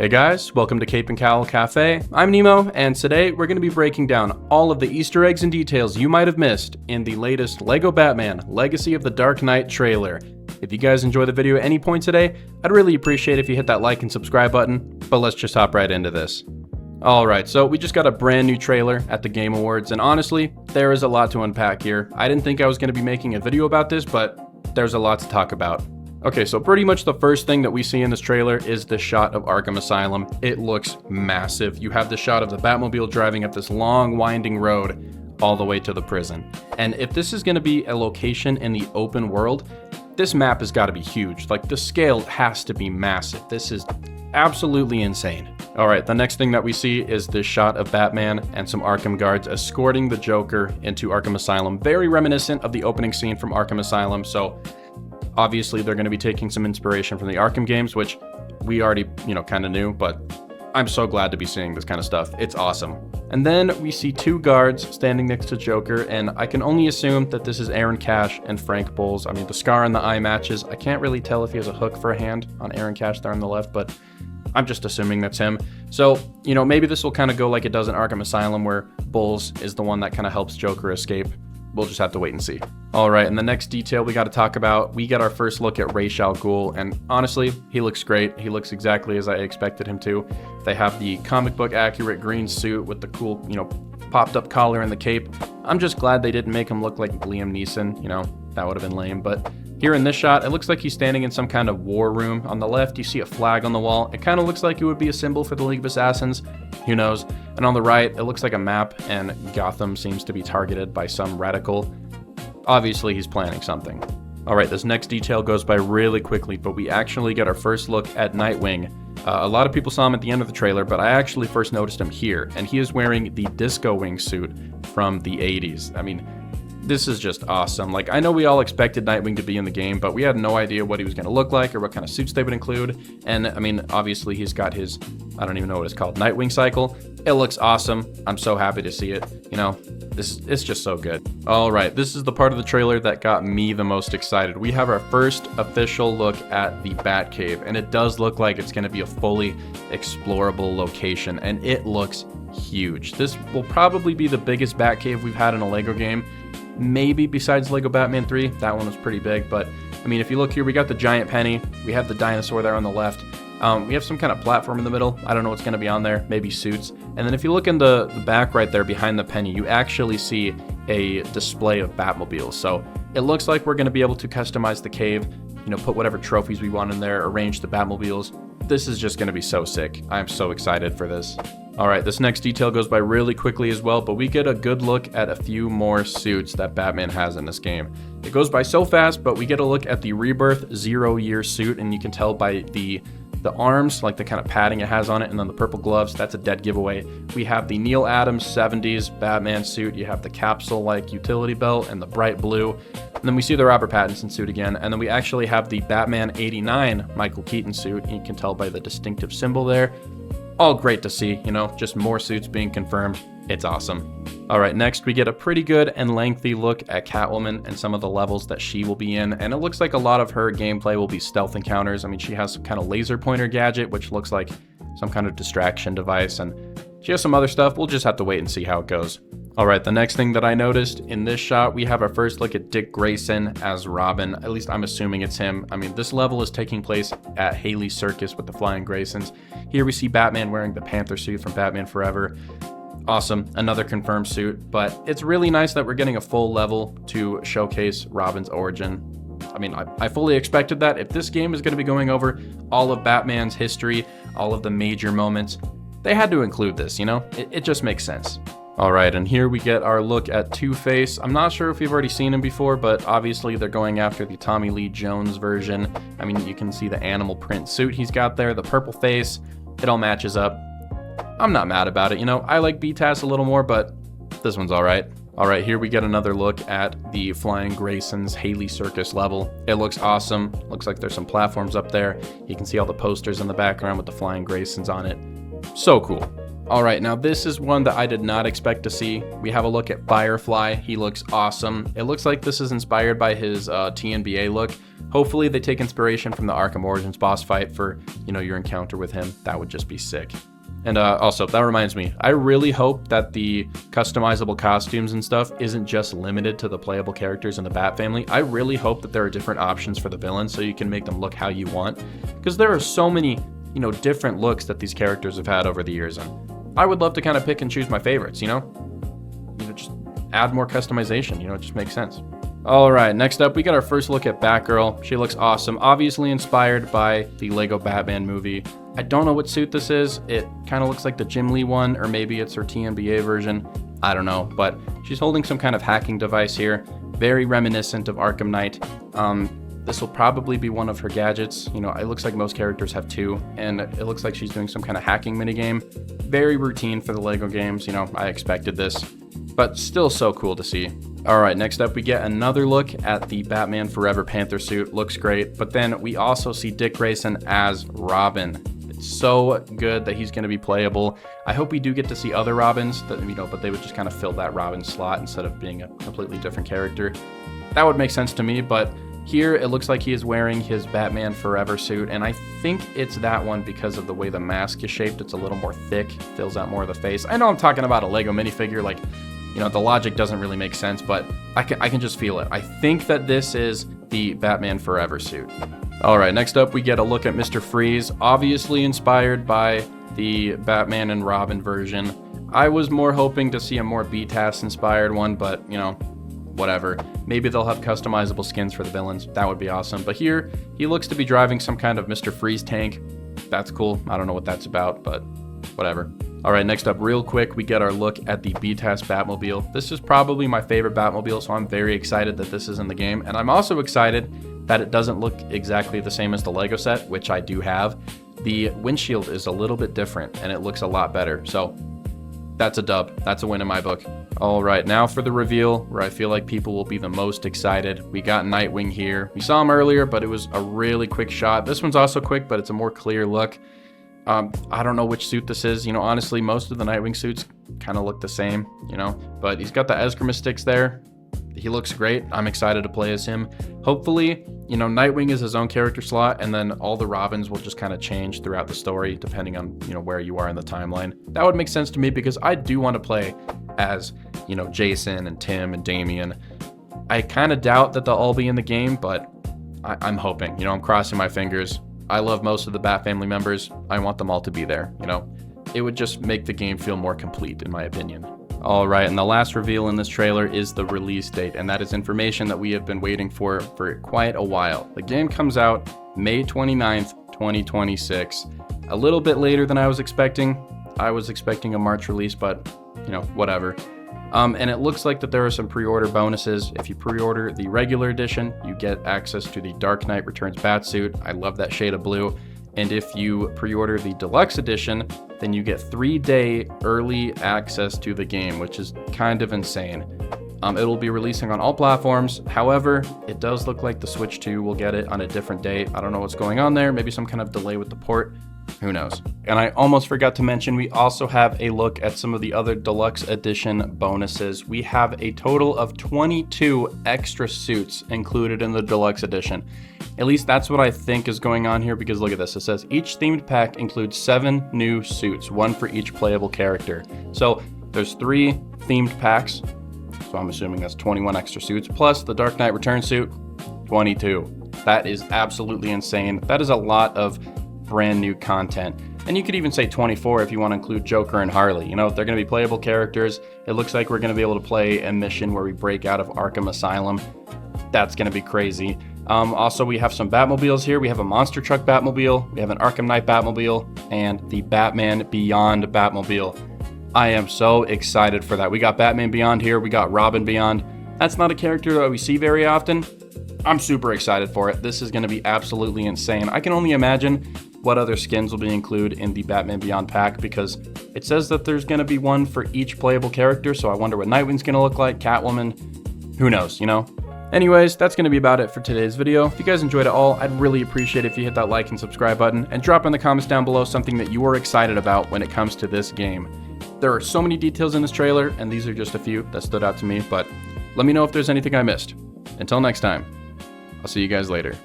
Hey guys, welcome to Cape and Cowl Cafe. I'm Nemo, and today we're going to be breaking down all of the Easter eggs and details you might have missed in the latest LEGO Batman Legacy of the Dark Knight trailer. If you guys enjoy the video at any point today, I'd really appreciate if you hit that like and subscribe button, but let's just hop right into this. Alright, so we just got a brand new trailer at the Game Awards, and honestly, there is a lot to unpack here. I didn't think I was going to be making a video about this, but there's a lot to talk about. Okay, so pretty much the first thing that we see in this trailer is the shot of Arkham Asylum. It looks massive. You have the shot of the Batmobile driving up this long, winding road all the way to the prison. And if this is going to be a location in the open world, this map has got to be huge. Like, the scale has to be massive. This is absolutely insane. All right, the next thing that we see is this shot of Batman and some Arkham guards escorting the Joker into Arkham Asylum. Very reminiscent of the opening scene from Arkham Asylum, so obviously, they're going to be taking some inspiration from the Arkham games, which we already, kind of knew, but I'm so glad to be seeing this kind of stuff. It's awesome. And then we see two guards standing next to Joker, and I can only assume that this is Aaron Cash and Frank Bowles. I mean, the scar on the eye matches. I can't really tell if he has a hook for a hand on Aaron Cash there on the left, but I'm just assuming that's him. So, maybe this will kind of go like it does in Arkham Asylum, where Bowles is the one that kind of helps Joker escape. We'll just have to wait and see. All right, and the next detail we got to talk about, we get our first look at Ra's al Ghul, and honestly, he looks great. He looks exactly as I expected him to. They have the comic book accurate green suit with the cool, popped up collar and the cape. I'm just glad they didn't make him look like Liam Neeson, that would have been lame, but here in this shot, it looks like he's standing in some kind of war room. On the left, you see a flag on the wall. It kind of looks like it would be a symbol for the League of Assassins. Who knows? And on the right, it looks like a map, and Gotham seems to be targeted by some radical. Obviously, he's planning something. All right, this next detail goes by really quickly, but we actually get our first look at Nightwing. A lot of people saw him at the end of the trailer, but I actually first noticed him here, and he is wearing the Disco Wing suit from the 80s. I mean, this is just awesome. Like, I know we all expected Nightwing to be in the game, but we had no idea what he was going to look like or what kind of suits they would include. And I mean, obviously he's got his, I don't even know what it's called, Nightwing cycle. It looks awesome. I'm so happy to see it. It's just so good. All right, this is the part of the trailer that got me the most excited. We have our first official look at the Batcave, and it does look like it's going to be a fully explorable location, and it looks huge. This will probably be the biggest Batcave we've had in a LEGO game. Maybe besides LEGO Batman 3, that one was pretty big, but I mean, if you look here, we got the giant penny, we have the dinosaur there on the left, we have some kind of platform in the middle. I don't know what's going to be on there, maybe suits. And then if you look in the back right there behind the penny, you actually see a display of Batmobiles. So it looks like we're going to be able to customize the cave, put whatever trophies we want in there, arrange the Batmobiles. This is just going to be so sick. I'm so excited for this. All right, this next detail goes by really quickly as well, but we get a good look at a few more suits that Batman has in this game. It goes by so fast, but we get a look at the Rebirth 0-year suit, and you can tell by the arms, like the kind of padding it has on it, and then the purple gloves, that's a dead giveaway. We have the Neil Adams 70s Batman suit, you have the capsule-like utility belt, and the bright blue. And then we see the Robert Pattinson suit again, and then we actually have the Batman 89 Michael Keaton suit, and you can tell by the distinctive symbol there. All great to see, just more suits being confirmed. It's awesome. All right, next we get a pretty good and lengthy look at Catwoman and some of the levels that she will be in, and it looks like a lot of her gameplay will be stealth encounters. I mean, she has some kind of laser pointer gadget, which looks like some kind of distraction device, and she has some other stuff. We'll just have to wait and see how it goes. All right, the next thing that I noticed in this shot, we have our first look at Dick Grayson as Robin. At least I'm assuming it's him. I mean, this level is taking place at Haley's Circus with the Flying Graysons. Here we see Batman wearing the Panther suit from Batman Forever. Awesome, another confirmed suit, but it's really nice that we're getting a full level to showcase Robin's origin. I mean, I fully expected that. If this game is going to be going over all of Batman's history, all of the major moments, they had to include this, It just makes sense. All right, and here we get our look at Two-Face. I'm not sure if you've already seen him before, but obviously they're going after the Tommy Lee Jones version. I mean, you can see the animal print suit he's got there, the purple face. It all matches up. I'm not mad about it, I like BTAS a little more, but this one's all right. All right, here we get another look at the Flying Graysons Haley Circus level. It looks awesome. Looks like there's some platforms up there. You can see all the posters in the background with the Flying Graysons on it. So cool. All right, now this is one that I did not expect to see. We have a look at Firefly. He looks awesome. It looks like this is inspired by his TNBA look. Hopefully they take inspiration from the Arkham Origins boss fight for, your encounter with him. That would just be sick. And also, that reminds me, I really hope that the customizable costumes and stuff isn't just limited to the playable characters in the Bat family. I really hope that there are different options for the villains so you can make them look how you want. Because there are so many, different looks that these characters have had over the years. And I would love to kind of pick and choose my favorites, just add more customization, it just makes sense. All right, next up, we got our first look at Batgirl. She looks awesome, obviously inspired by the Lego Batman movie. I don't know what suit this is. It kind of looks like the Jim Lee one, or maybe it's her TNBA version. I don't know, but she's holding some kind of hacking device here. Very reminiscent of Arkham Knight. This will probably be one of her gadgets. It looks like most characters have two, and it looks like she's doing some kind of hacking minigame. Very routine for the Lego games. I expected this, but still so cool to see. All right, next up, we get another look at the Batman Forever Panther suit. Looks great, but then we also see Dick Grayson as Robin. It's so good that he's going to be playable. I hope we do get to see other Robins, that but they would just kind of fill that Robin slot instead of being a completely different character. That would make sense to me, but here, it looks like he is wearing his Batman Forever suit, and I think it's that one because of the way the mask is shaped. It's a little more thick, fills out more of the face. I know I'm talking about a Lego minifigure, like, the logic doesn't really make sense, but I can just feel it. I think that this is the Batman Forever suit. All right, next up, we get a look at Mr. Freeze, obviously inspired by the Batman and Robin version. I was more hoping to see a more BTAS inspired one, but, whatever. Maybe they'll have customizable skins for the villains. That would be awesome. But here, he looks to be driving some kind of Mr. Freeze tank. That's cool. I don't know what that's about, but whatever. All right, next up, real quick, we get our look at the BTAS Batmobile. This is probably my favorite Batmobile, so I'm very excited that this is in the game. And I'm also excited that it doesn't look exactly the same as the Lego set, which I do have. The windshield is a little bit different, and it looks a lot better. So that's a dub. That's a win in my book. All right, now for the reveal, where I feel like people will be the most excited. We got Nightwing here. We saw him earlier, but it was a really quick shot. This one's also quick, but it's a more clear look. I don't know which suit this is. Honestly, most of the Nightwing suits kind of look the same, but he's got the Eskrima sticks there. He looks great. I'm excited to play as him. Hopefully, Nightwing is his own character slot, and then all the Robins will just kind of change throughout the story, depending on, where you are in the timeline. That would make sense to me because I do want to play as, Jason and Tim and Damian. I kind of doubt that they'll all be in the game, but I'm hoping, I'm crossing my fingers. I love most of the Bat family members. I want them all to be there, It would just make the game feel more complete, in my opinion. All right, and the last reveal in this trailer is the release date, and that is information that we have been waiting for quite a while. The game comes out May 29th, 2026. A little bit later than I was expecting. I was expecting a March release, but, whatever. And it looks like that there are some pre-order bonuses. If you pre-order the regular edition, you get access to the Dark Knight Returns Batsuit. I love that shade of blue. And if you pre-order the deluxe edition, then you get 3-day early access to the game, which is kind of insane. It'll be releasing on all platforms. However, it does look like the Switch 2 will get it on a different date. I don't know what's going on there. Maybe some kind of delay with the port. Who knows? And I almost forgot to mention, we also have a look at some of the other deluxe edition bonuses. We have a total of 22 extra suits included in the deluxe edition. At least that's what I think is going on here, because look at this. It says each themed pack includes 7 new suits, 1 for each playable character. So there's 3 themed packs. So I'm assuming that's 21 extra suits, plus the Dark Knight Return suit, 22. That is absolutely insane. That is a lot of brand new content. And you could even say 24 if you want to include Joker and Harley. They're going to be playable characters. It looks like we're going to be able to play a mission where we break out of Arkham Asylum. That's going to be crazy. Also, we have some Batmobiles here. We have a Monster Truck Batmobile, we have an Arkham Knight Batmobile, and the Batman Beyond Batmobile. I am so excited for that. We got Batman Beyond here. We got Robin Beyond. That's not a character that we see very often. I'm super excited for it. This is going to be absolutely insane. I can only imagine what other skins will be included in the Batman Beyond pack, because it says that there's going to be one for each playable character, so I wonder what Nightwing's going to look like, Catwoman, who knows, Anyways, that's going to be about it for today's video. If you guys enjoyed it all, I'd really appreciate it if you hit that like and subscribe button, and drop in the comments down below something that you are excited about when it comes to this game. There are so many details in this trailer, and these are just a few that stood out to me, but let me know if there's anything I missed. Until next time, I'll see you guys later.